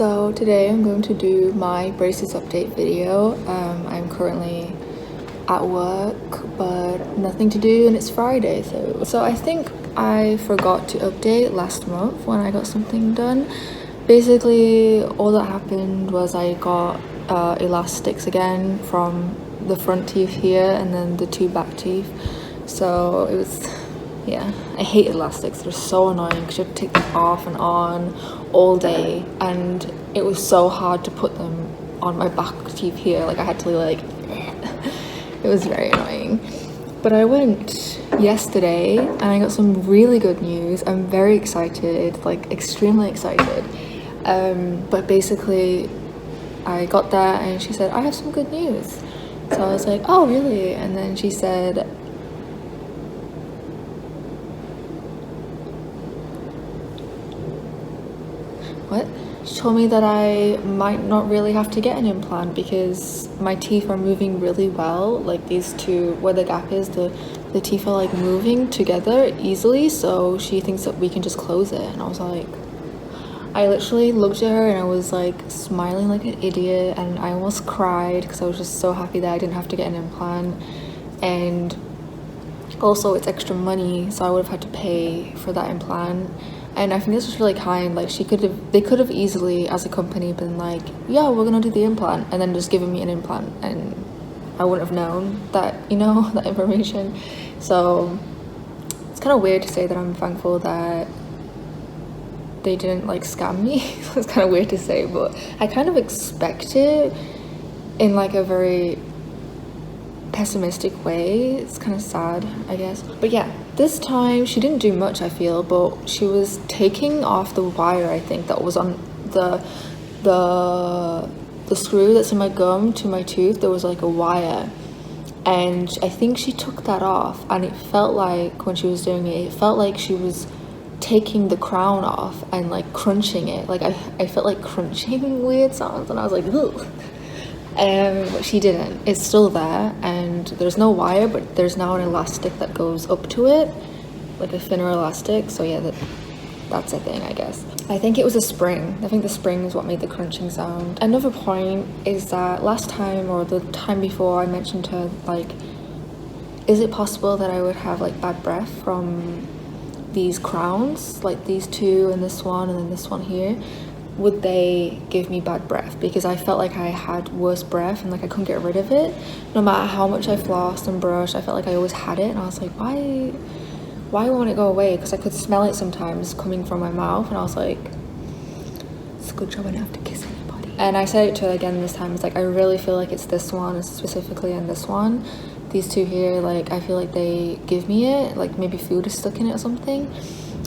So today I'm going to do my braces update video. I'm currently at work but nothing to do and it's Friday, so I think I forgot to update last month when I got something done. Basically all that happened was I got elastics again from the front teeth here and then the two back teeth. So it was, yeah, I hate elastics. They're so annoying because you have to take them off and on all day, and it was so hard to put them on my back teeth here. Like I had to it was very annoying. But I went yesterday and I got some really good news. I'm very excited, like extremely excited. But basically I got there and she said, I have some good news. So I was like, oh really? And then she said, what? She told me that I might not really have to get an implant because my teeth are moving really well. Like these two, where the gap is, the teeth are like moving together easily, so she thinks that we can just close it. And I was like, I literally looked at her and I was like smiling like an idiot, and I almost cried because I was just so happy that I didn't have to get an implant. And also it's extra money, so I would have had to pay for that implant. And I think this was really kind. Like they could have easily as a company been like, yeah, we're gonna do the implant, and then just given me an implant, and I wouldn't have known that, you know, that information. So it's kind of weird to say that I'm thankful that they didn't like scam me. It's kind of weird to say, but I kind of expect it in like a very pessimistic way. It's kind of sad, I guess. But yeah, this time she didn't do much, I feel, but she was taking off the wire, I think, that was on the screw that's in my gum to my tooth. There was like a wire, and I think she took that off, and it felt like when she was doing it, it felt like she was taking the crown off and like crunching it. Like I felt like crunching weird sounds, and I was like, ugh. But she didn't. It's still there, and there's no wire, but there's now an elastic that goes up to it, like a thinner elastic. So yeah, that's a thing, I guess. I think it was a spring. I think the spring is what made the crunching sound. Another point is that last time or the time before I mentioned to her, like, is it possible that I would have like bad breath from these crowns, like these two and this one and then this one here? Would they give me bad breath? Because I felt like I had worse breath and like I couldn't get rid of it. No matter how much I flossed and brushed, I felt like I always had it, and I was like, why won't it go away? Because I could smell it sometimes coming from my mouth, and I was like, it's a good job I don't have to kiss anybody. And I said it to her again this time. It's like, I really feel like it's this one specifically, and this one, these two here, like I feel like they give me it, like maybe food is stuck in it or something.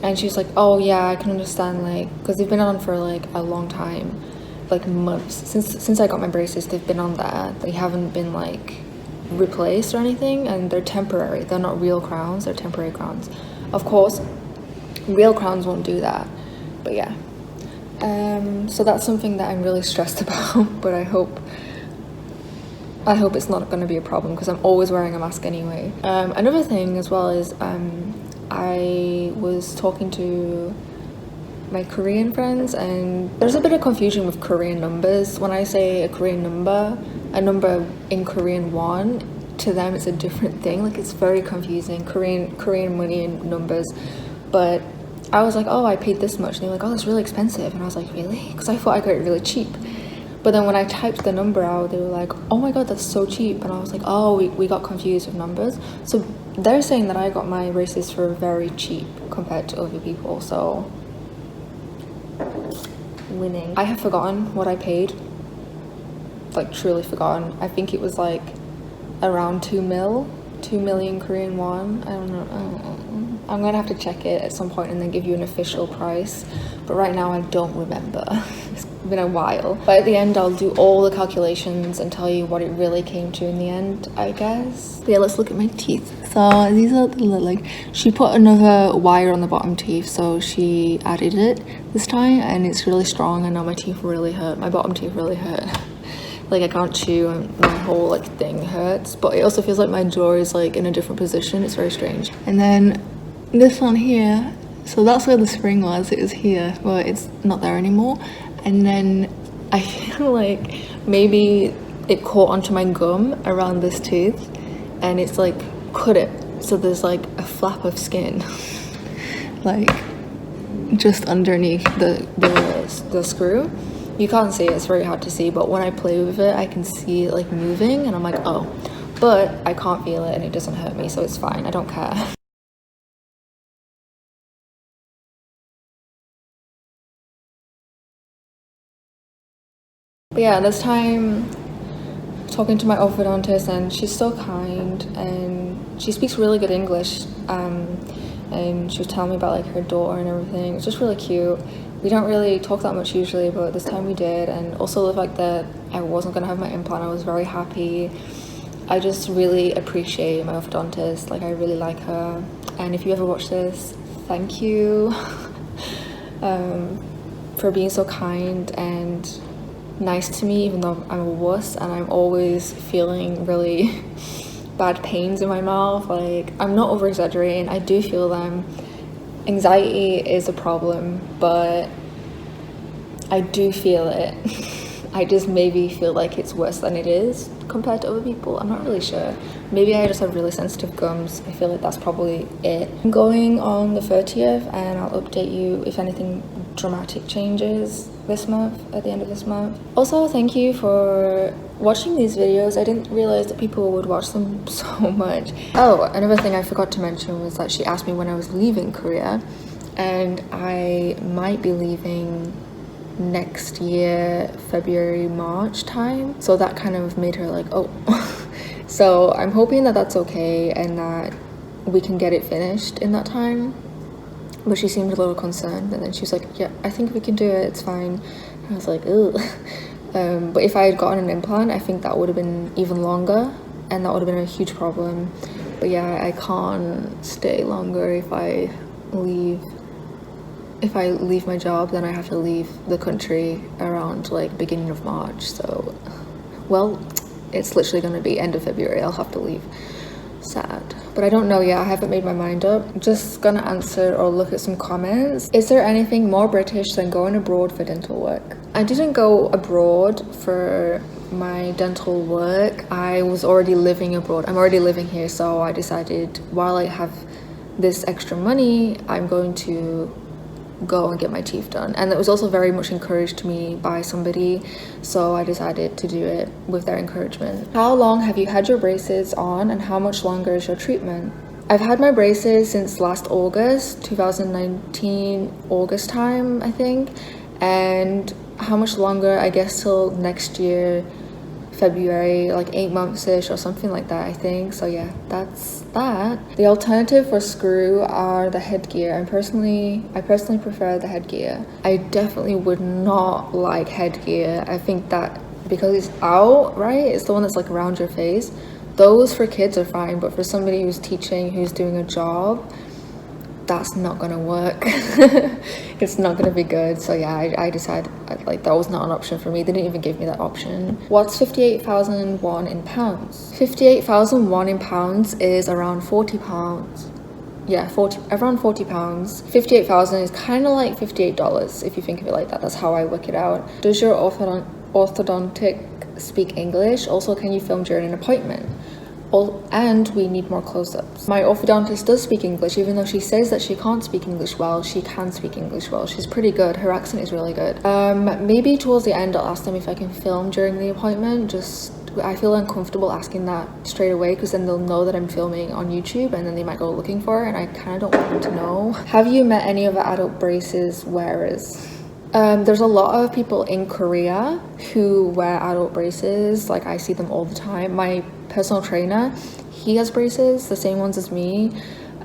And she's like, oh yeah, I can understand, like, because they've been on for like a long time, like months since I got my braces. They've been on that. They haven't been like replaced or anything, and they're temporary. They're not real crowns, they're temporary crowns. Of course real crowns won't do that, but yeah. So that's something that I'm really stressed about, but I hope it's not going to be a problem because I'm always wearing a mask anyway. Another thing as well is I was talking to my Korean friends, and there's a bit of confusion with Korean numbers. When I say a Korean number, a number in Korean won, to them it's a different thing. Like it's very confusing, Korean money and numbers. But I was like, oh, I paid this much, and they're like, oh, that's really expensive. And I was like, really? Because I thought I got it really cheap. But then when I typed the number out, they were like, oh my god, that's so cheap. And I was like, oh, we got confused with numbers. So they're saying that I got my braces for very cheap compared to other people, so winning. I have forgotten what I paid, like truly forgotten. I think it was like around 2 million Korean won. I don't know. I'm gonna have to check it at some point and then give you an official price, but right now I don't remember. It's been a while, but at the end I'll do all the calculations and tell you what it really came to in the end, I guess. But yeah, let's look at my teeth. So these are the, like, she put another wire on the bottom teeth, so she added it this time, and it's really strong, and now my teeth really hurt. My bottom teeth really hurt. Like I can't chew, and my whole like thing hurts, but it also feels like my jaw is like in a different position. It's very strange. And then this one here, so that's where the spring was. It was here, but it's not there anymore. and then I feel like maybe it caught onto my gum around this tooth, and it's like cut it, so there's like a flap of skin like just underneath the screw. You can't see it, it's very hard to see, but when I play with it I can see it like moving, and I'm like, oh, but I can't feel it and it doesn't hurt me, so it's fine, I don't care. But yeah, this time talking to my orthodontist, and she's so kind and she speaks really good English, and she was telling me about like her daughter and everything. It's just really cute. We don't really talk that much usually, but this time we did. And also the fact that I wasn't gonna have my implant, I was very happy. I just really appreciate my orthodontist. Like, I really like her, and if you ever watch this, thank you for being so kind and nice to me, even though I'm a wuss and I'm always feeling really bad pains in my mouth. Like, I'm not over exaggerating, I do feel them. Anxiety is a problem, but I do feel it. I just maybe feel like it's worse than it is compared to other people. I'm not really sure. Maybe I just have really sensitive gums. I feel like that's probably it. I'm going on the 30th, and I'll update you if anything dramatic changes this month, at the end of this month. Also, thank you for watching these videos. I didn't realize that people would watch them so much. Oh, another thing I forgot to mention was that she asked me when I was leaving Korea, and I might be leaving next year, February, March time. So that kind of made her like, oh. So I'm hoping that that's okay and that we can get it finished in that time. But she seemed a little concerned, and then she was like, yeah, I think we can do it, it's fine. And I was like, ugh. But if I had gotten an implant, I think that would have been even longer, and that would have been a huge problem. But yeah, I can't stay longer. If I leave my job, then I have to leave the country around like beginning of March. So, well, it's literally going to be end of February I'll have to leave. Sad. But I don't know yet, I haven't made my mind up. Just gonna answer or look at some comments. Is there anything more British than going abroad for dental work? I didn't go abroad for my dental work. I was already living abroad. I'm already living here, so I decided while I have this extra money, I'm going to go and get my teeth done. And it was also very much encouraged to me by somebody, so I decided to do it with their encouragement. How long have you had your braces on, and how much longer is your treatment? I've had my braces since last August, 2019, August time, I think. And how much longer? I guess till next year, February, like 8 months-ish or something like that, I think. So yeah, that's that. The alternative for screw are the headgear. I personally prefer the headgear. I definitely would not like headgear. I think that because it's out, right? It's the one that's like around your face. Those for kids are fine, but for somebody who's teaching, who's doing a job, that's not gonna work. It's not gonna be good. So yeah, I decided like that was not an option for me. They didn't even give me that option. What's 58,000 won in pounds? 58,000 won in pounds is around 40 pounds. Yeah, around 40 pounds. 58,000 is kind of like $58 if you think of it like that. That's how I work it out. Does your orthodontic speak English? Also, can you film during an appointment? And we need more close-ups. My orthodontist does speak English. Even though she says that she can't speak English well, she can speak English well. She's pretty good. Her accent is really good. Maybe towards the end I'll ask them if I can film during the appointment. I feel uncomfortable asking that straight away, because then they'll know that I'm filming on YouTube, and then they might go looking for it, and I kind of don't want them to know. Have you met any of the adult braces wearers? There's a lot of people in Korea who wear adult braces. Like, I see them all the time. My personal trainer, he has braces, the same ones as me.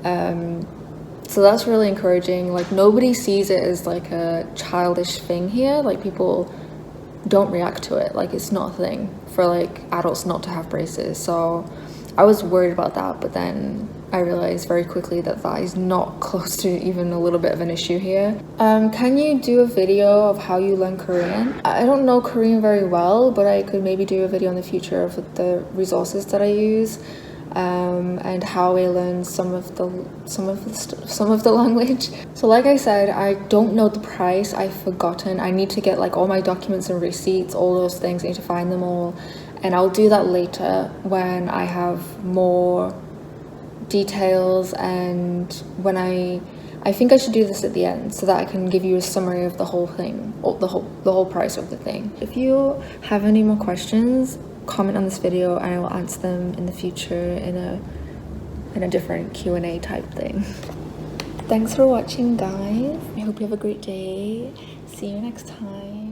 So that's really encouraging. Like, nobody sees it as like a childish thing here. Like, people don't react to it. Like, it's not a thing for like adults not to have braces. So I was worried about that, but then I realized very quickly that that is not close to even a little bit of an issue here. Can you do a video of how you learn Korean? I don't know Korean very well, but I could maybe do a video in the future of the resources that I use. and how I learned some of the language. So like I said, I don't know the price. I've forgotten. I need to get like all my documents and receipts, all those things. I need to find them all, and I'll do that later when I have more details, and when I think I should do this at the end so that I can give you a summary of the whole thing, or the whole price of the thing. If you have any more questions, comment on this video and I will answer them in the future in a different Q&A type thing. Thanks for watching, guys. I hope you have a great day. See you next time.